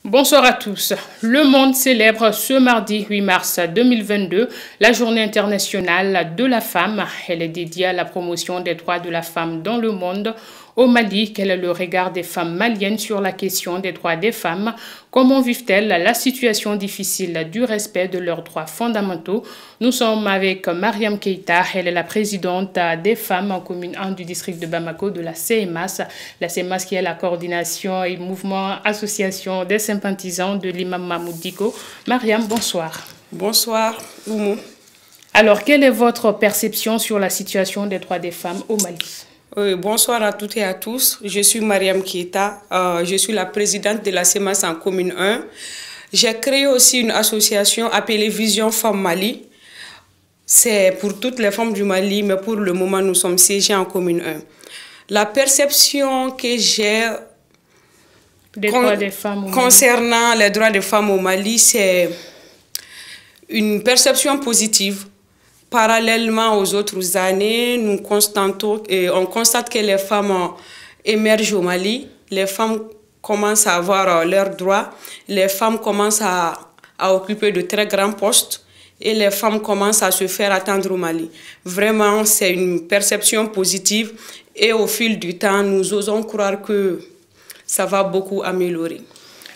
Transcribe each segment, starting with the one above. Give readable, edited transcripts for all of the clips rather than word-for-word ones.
Bonsoir à tous. Le monde célèbre ce mardi 8 mars 2022 la journée internationale de la femme. Elle est dédiée à la promotion des droits de la femme dans le monde. Au Mali, quel est le regard des femmes maliennes sur la question des droits des femmes? Comment vivent-elles la situation difficile du respect de leurs droits fondamentaux? Nous sommes avec Mariam Keita. Elle est la présidente des femmes en commune 1 du district de Bamako de la CMAS. La CMAS qui est la coordination et mouvement association des sympathisants de l'imam Mahmoud Dicko. Mariam, bonsoir. Bonsoir, Oumou. Alors, quelle est votre perception sur la situation des droits des femmes au Mali? Bonsoir à toutes et à tous. Je suis Mariam Keita. Je suis la présidente de la CMAS en commune 1. J'ai créé aussi une association appelée Vision Femmes Mali. C'est pour toutes les femmes du Mali, mais pour le moment, nous sommes siégés en commune 1. La perception que j'ai concernant les droits des femmes au Mali, c'est une perception positive. Parallèlement aux autres années, on constate que les femmes émergent au Mali, les femmes commencent à avoir leurs droits, les femmes commencent à occuper de très grands postes et les femmes commencent à se faire attendre au Mali. Vraiment, c'est une perception positive et au fil du temps, nous osons croire que ça va beaucoup améliorer.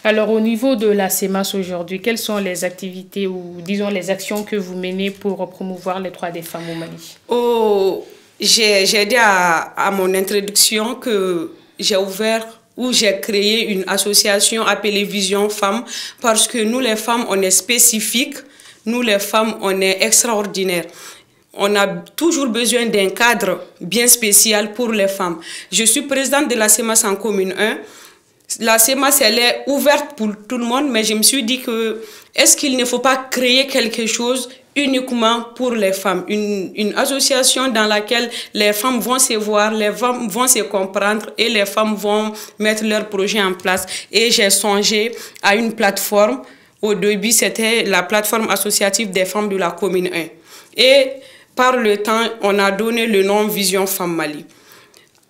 Alors, au niveau de la CMAS aujourd'hui, quelles sont les activités ou, disons, les actions que vous menez pour promouvoir les droits des femmes au Mali? J'ai dit à mon introduction que j'ai créé une association appelée Vision Femmes parce que nous, les femmes, on est spécifiques, nous, les femmes, on est extraordinaires. On a toujours besoin d'un cadre bien spécial pour les femmes. Je suis présidente de la CMAS en commune 1. La CMAS, elle est ouverte pour tout le monde, mais je me suis dit que est-ce qu'il ne faut pas créer quelque chose uniquement pour les femmes, une association dans laquelle les femmes vont se voir, les femmes vont se comprendre et les femmes vont mettre leurs projets en place. Et j'ai songé à une plateforme. Au début, c'était la plateforme associative des femmes de la commune 1. Et par le temps, on a donné le nom Vision Femmes Mali.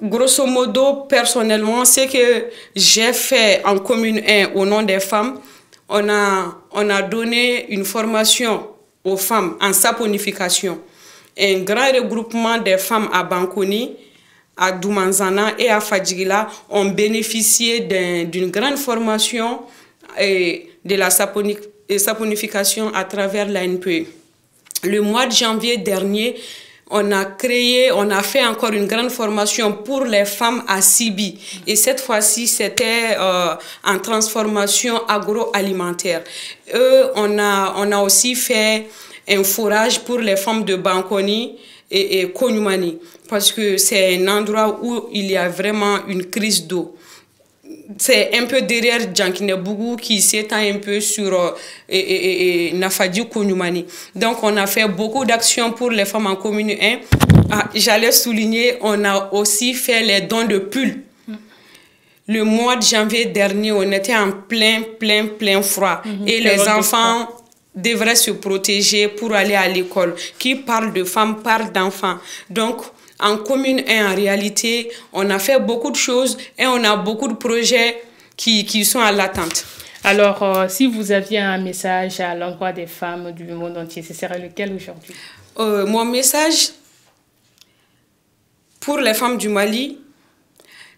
Grosso modo, personnellement, ce que j'ai fait en commune 1 au nom des femmes, on a donné une formation aux femmes en saponification. Un grand regroupement des femmes à Bankoni, à Doumanzana et à Fadjigila ont bénéficié d'une grande formation de la saponification à travers l'ANPE. Le mois de janvier dernier, on a fait encore une grande formation pour les femmes à Sibi. Et cette fois-ci, c'était en transformation agroalimentaire. On a aussi fait un forage pour les femmes de Bankoni et Konyumani, parce que c'est un endroit où il y a vraiment une crise d'eau. C'est un peu derrière Djankinebougou qui s'étend un peu sur Nafadi Konyumani. Donc, on a fait beaucoup d'actions pour les femmes en commune 1. J'allais souligner, on a aussi fait les dons de pulls. Le mois de janvier dernier, on était en plein froid. Et les enfants devraient se protéger pour aller à l'école. Qui parle de femmes parle d'enfants. Donc, en commune 1, en réalité, on a fait beaucoup de choses et on a beaucoup de projets qui sont à l'attente. Alors, si vous aviez un message à l'endroit des femmes du monde entier, ce serait lequel aujourd'hui? Mon message pour les femmes du Mali,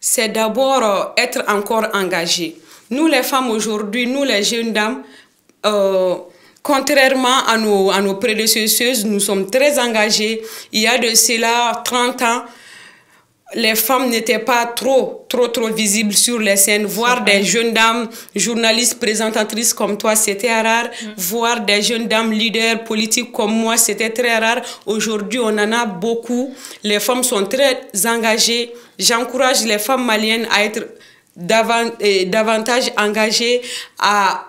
c'est d'abord être encore engagées. Nous, les femmes aujourd'hui, nous, les jeunes dames, contrairement à nos prédécesseuses, nous sommes très engagées. Il y a de cela 30 ans, les femmes n'étaient pas trop visibles sur les scènes. Voir des jeunes dames journalistes, présentatrices comme toi, c'était rare. Voir des jeunes dames leaders politiques comme moi, c'était très rare. Aujourd'hui, on en a beaucoup. Les femmes sont très engagées. J'encourage les femmes maliennes à être davantage engagées, à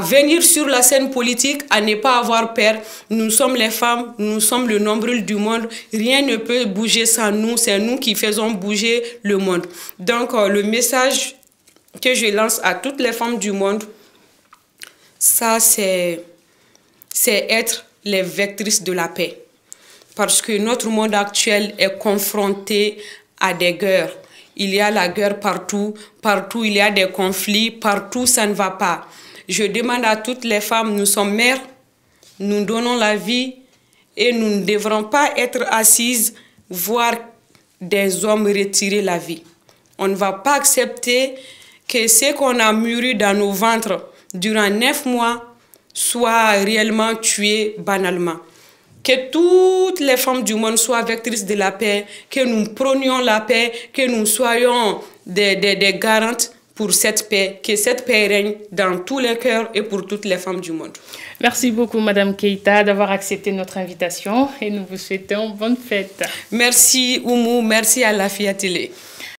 venir sur la scène politique, à ne pas avoir peur. Nous sommes les femmes, nous sommes le nombril du monde. Rien ne peut bouger sans nous. C'est nous qui faisons bouger le monde. Donc, le message que je lance à toutes les femmes du monde, ça, c'est être les vectrices de la paix. Parce que notre monde actuel est confronté à des guerres. il y a la guerre partout, partout il y a des conflits, partout ça ne va pas. Je demande à toutes les femmes, nous sommes mères, nous donnons la vie et nous ne devrons pas être assises, voir des hommes retirer la vie. On ne va pas accepter que ce qu'on a mûri dans nos ventres durant 9 mois soit réellement tué banalement. Que toutes les femmes du monde soient vectrices de la paix, que nous prenions la paix, que nous soyons des garantes pour cette paix, que cette paix règne dans tous les cœurs et pour toutes les femmes du monde. Merci beaucoup, Madame Keïta, d'avoir accepté notre invitation et nous vous souhaitons bonne fête. Merci, Oumou, merci à la Fia Télé.